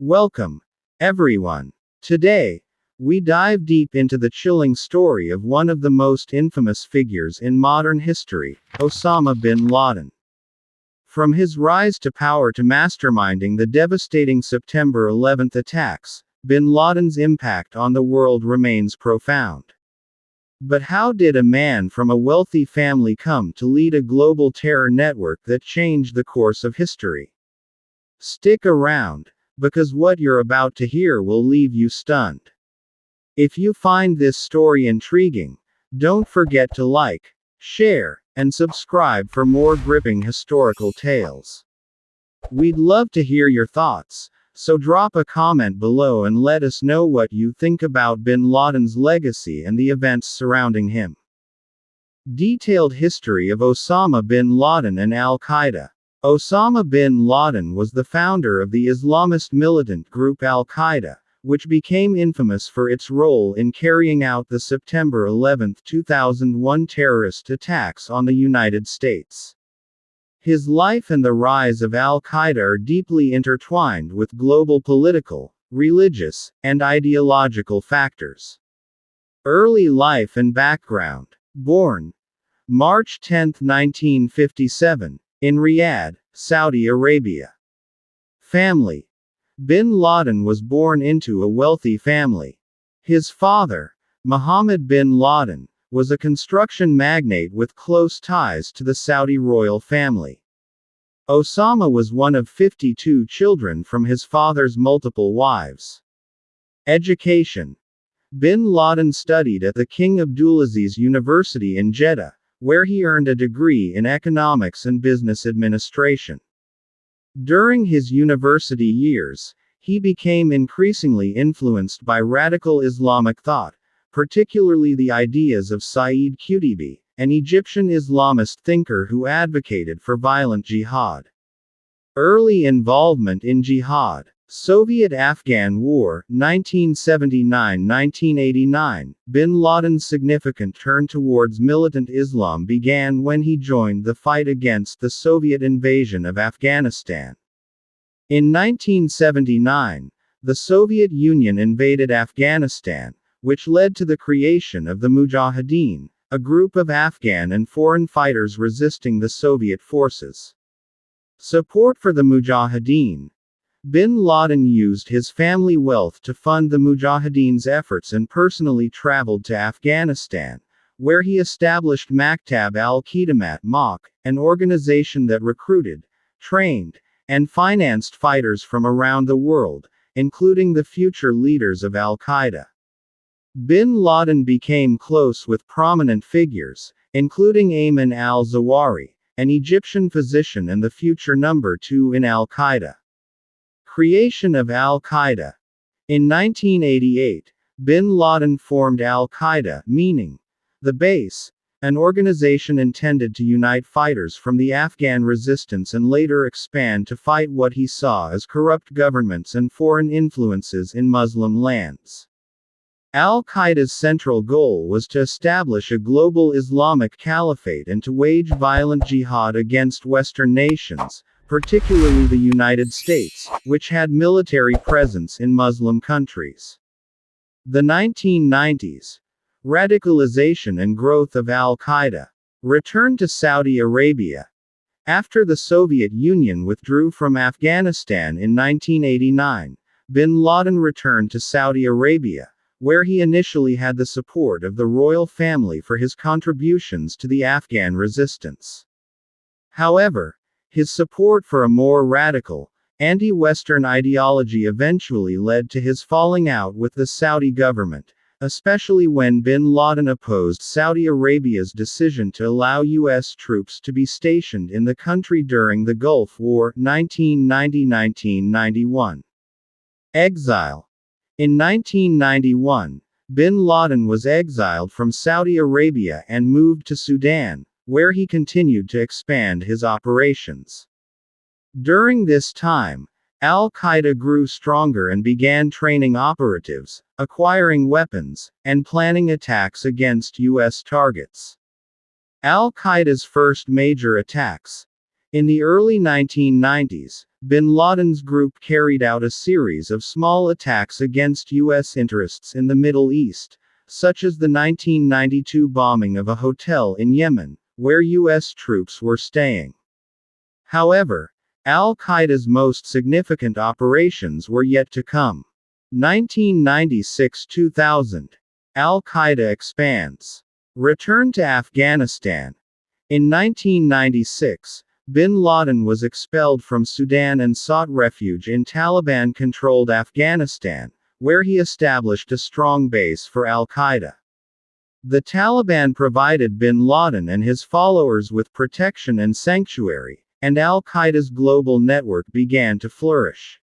Welcome, everyone. Today, we dive deep into the chilling story of one of the most infamous figures in modern history, Osama bin Laden. From his rise to power to masterminding the devastating September 11th attacks, bin Laden's impact on the world remains profound. But how did a man from a wealthy family come to lead a global terror network that changed the course of history? Stick around, because what you're about to hear will leave you stunned. If you find this story intriguing, don't forget to like, share, and subscribe for more gripping historical tales. We'd love to hear your thoughts, so drop a comment below and let us know what you think about bin Laden's legacy and the events surrounding him. Detailed history of Osama bin Laden and al-Qaeda. Osama bin Laden was the founder of the Islamist militant group al-Qaeda, which became infamous for its role in carrying out the September 11, 2001 terrorist attacks on the United States. His life and the rise of al-Qaeda are deeply intertwined with global political, religious, and ideological factors. Early life and background. Born March 10, 1957, in Riyadh, Saudi Arabia. Family. Bin Laden was born into a wealthy family. His father, Mohammed bin Laden, was a construction magnate with close ties to the Saudi royal family. Osama was one of 52 children from his father's multiple wives. Education. Bin Laden studied at the King Abdulaziz University in Jeddah, where he earned a degree in economics and business administration. During his university years, he became increasingly influenced by radical Islamic thought, particularly the ideas of Sayyid Qutb, an Egyptian Islamist thinker who advocated for violent jihad. Early involvement in jihad. Soviet-Afghan War, 1979–1989. Bin Laden's significant turn towards militant Islam began when he joined the fight against the Soviet invasion of Afghanistan. In 1979, the Soviet Union invaded Afghanistan, which led to the creation of the Mujahideen, a group of Afghan and foreign fighters resisting the Soviet forces. Support for the Mujahideen. Bin Laden used his family wealth to fund the Mujahideen's efforts and personally traveled to Afghanistan, where he established Maktab al-Khidamat (MAK), an organization that recruited, trained, and financed fighters from around the world, including the future leaders of al-Qaeda. Bin Laden became close with prominent figures, including Ayman al-Zawahiri, an Egyptian physician and the future number 2 in al-Qaeda. Creation of al-Qaeda. In 1988, bin Laden formed al-Qaeda, meaning the base, an organization intended to unite fighters from the Afghan resistance and later expand to fight what he saw as corrupt governments and foreign influences in Muslim lands. Al-Qaeda's central goal was to establish a global Islamic caliphate and to wage violent jihad against Western nations, particularly the United States, which had military presence in Muslim countries. The 1990s. Radicalization and growth of al-Qaeda. Return to Saudi Arabia. After the Soviet Union withdrew from Afghanistan in 1989, bin Laden returned to Saudi Arabia, where he initially had the support of the royal family for his contributions to the Afghan resistance. However, his support for a more radical, anti-Western ideology eventually led to his falling out with the Saudi government, especially when bin Laden opposed Saudi Arabia's decision to allow U.S. troops to be stationed in the country during the Gulf War, 1990–1991. Exile. In 1991, bin Laden was exiled from Saudi Arabia and moved to Sudan, where he continued to expand his operations. During this time, al-Qaeda grew stronger and began training operatives, acquiring weapons, and planning attacks against U.S. targets. Al-Qaeda's first major attacks. In the early 1990s, bin Laden's group carried out a series of small attacks against U.S. interests in the Middle East, such as the 1992 bombing of a hotel in Yemen, where U.S. troops were staying. However, al-Qaeda's most significant operations were yet to come. 1996–2000. Al-Qaeda expands. Return to Afghanistan. In 1996, bin Laden was expelled from Sudan and sought refuge in Taliban-controlled Afghanistan, where he established a strong base for al-Qaeda. The Taliban provided bin Laden and his followers with protection and sanctuary, and al-Qaeda's global network began to flourish.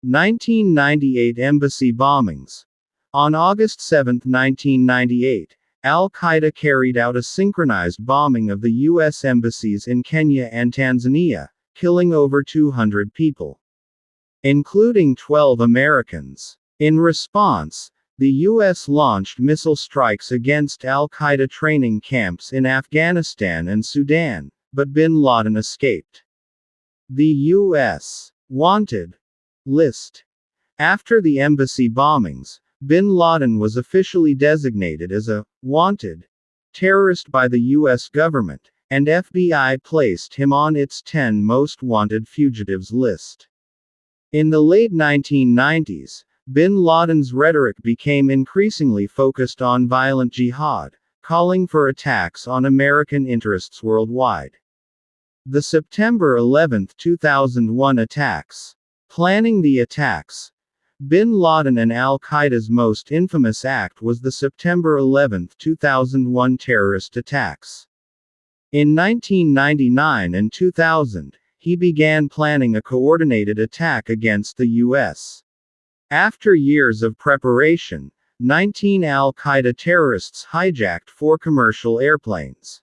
1998 Embassy bombings. On August 7, 1998, al-Qaeda carried out a synchronized bombing of the U.S. embassies in Kenya and Tanzania, killing over 200 people, including 12 Americans. In response, the U.S. launched missile strikes against al-Qaeda training camps in Afghanistan and Sudan, but bin Laden escaped. The U.S. wanted list. After the embassy bombings, bin Laden was officially designated as a wanted terrorist by the U.S. government, and FBI placed him on its 10 most wanted fugitives list. In the late 1990s, bin Laden's rhetoric became increasingly focused on violent jihad, calling for attacks on American interests worldwide. The September 11, 2001 attacks. Planning the attacks. Bin Laden and al-Qaeda's most infamous act was the September 11, 2001 terrorist attacks. In 1999 and 2000, he began planning a coordinated attack against the U.S. After years of preparation, 19 al-Qaeda terrorists hijacked 4 commercial airplanes.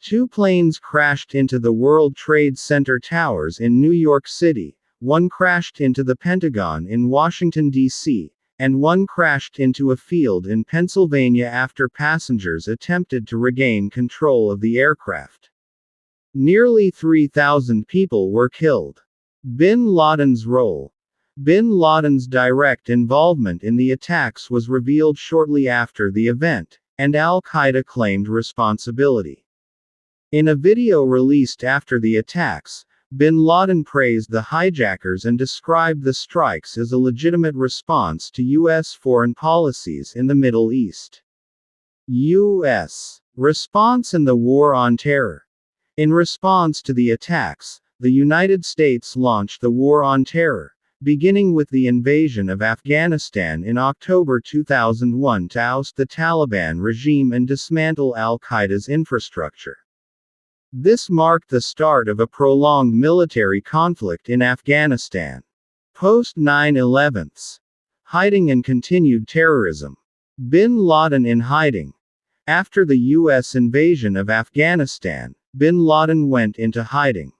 2 planes crashed into the World Trade Center towers in New York City. 1 crashed into the Pentagon in Washington, D.C., and 1 crashed into a field in Pennsylvania after passengers attempted to regain control of the aircraft. Nearly 3,000 people were killed. Bin Laden's role. Bin Laden's direct involvement in the attacks was revealed shortly after the event, and al-Qaeda claimed responsibility. In a video released after the attacks, bin Laden praised the hijackers and described the strikes as a legitimate response to U.S. foreign policies in the Middle East. U.S. response in the War on Terror. In response to the attacks, the United States launched the War on Terror, beginning with the invasion of Afghanistan in October 2001 to oust the Taliban regime and dismantle al-Qaeda's infrastructure. This marked the start of a prolonged military conflict in Afghanistan. Post 9/11. Hiding and continued terrorism. Bin Laden in hiding. After the U.S. invasion of Afghanistan, bin Laden went into hiding.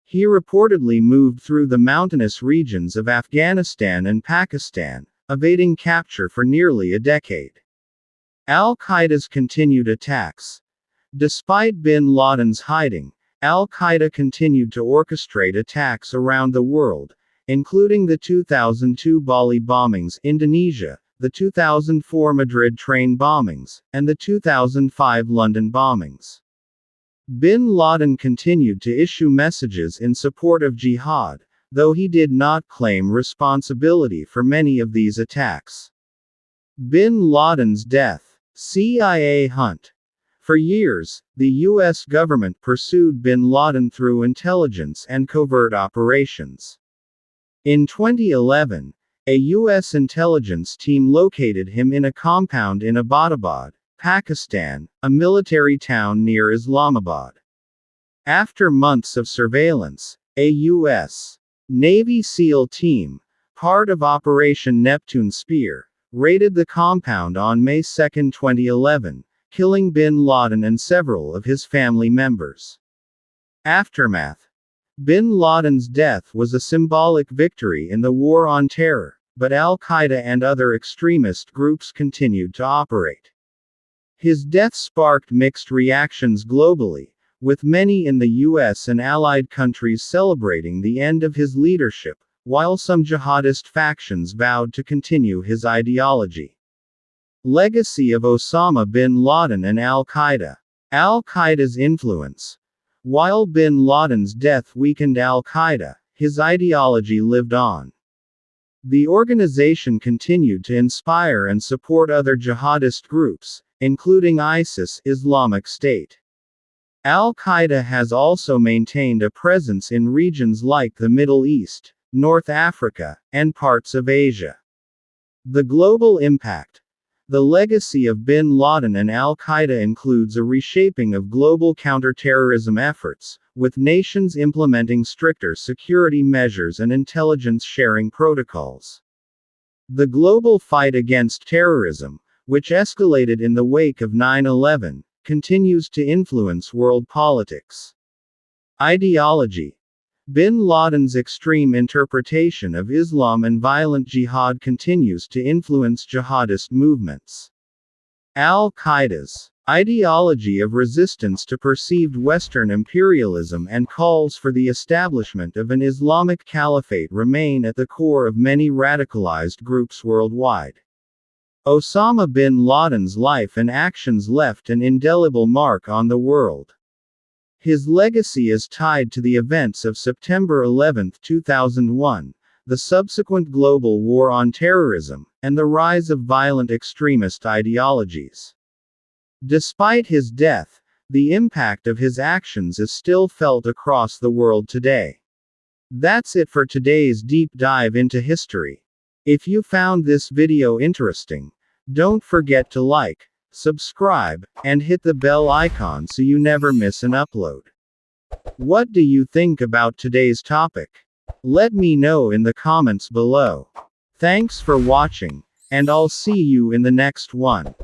He reportedly moved through the mountainous regions of Afghanistan and Pakistan, evading capture for nearly a decade. Al-Qaeda's continued attacks. Despite bin Laden's hiding, al-Qaeda continued to orchestrate attacks around the world, including the 2002 Bali bombings, Indonesia, the 2004 Madrid train bombings, and the 2005 London bombings. Bin Laden continued to issue messages in support of jihad, though he did not claim responsibility for many of these attacks. Bin Laden's death. CIA hunt. For years, the U.S. government pursued bin Laden through intelligence and covert operations. In 2011, a U.S. intelligence team located him in a compound in Abbottabad, Pakistan, a military town near Islamabad. After months of surveillance, a U.S. Navy SEAL team, part of Operation Neptune Spear, raided the compound on May 2, 2011. Killing bin Laden and several of his family members. Aftermath. Bin Laden's death was a symbolic victory in the War on Terror, but al-Qaeda and other extremist groups continued to operate. His death sparked mixed reactions globally, with many in the US and allied countries celebrating the end of his leadership, while some jihadist factions vowed to continue his ideology. Legacy of Osama bin Laden and al-Qaeda. Al-Qaeda's influence. While bin Laden's death weakened al-Qaeda, his ideology lived on. The organization continued to inspire and support other jihadist groups, including ISIS, Islamic State. Al-Qaeda has also maintained a presence in regions like the Middle East, North Africa, and parts of Asia. The global impact. The legacy of bin Laden and al-Qaeda includes a reshaping of global counterterrorism efforts, with nations implementing stricter security measures and intelligence sharing protocols. The global fight against terrorism, which escalated in the wake of 9/11, continues to influence world politics. Ideology. Bin Laden's extreme interpretation of Islam and violent jihad continues to influence jihadist movements. Al-Qaeda's ideology of resistance to perceived Western imperialism and calls for the establishment of an Islamic caliphate remain at the core of many radicalized groups worldwide. Osama bin Laden's life and actions left an indelible mark on the world. His legacy is tied to the events of September 11, 2001, the subsequent global war on terrorism, and the rise of violent extremist ideologies. Despite his death, the impact of his actions is still felt across the world today. That's it for today's deep dive into history. If you found this video interesting, don't forget to like, subscribe, and hit the bell icon so you never miss an upload. What do you think about today's topic? Let me know in the comments below. Thanks for watching, and I'll see you in the next one.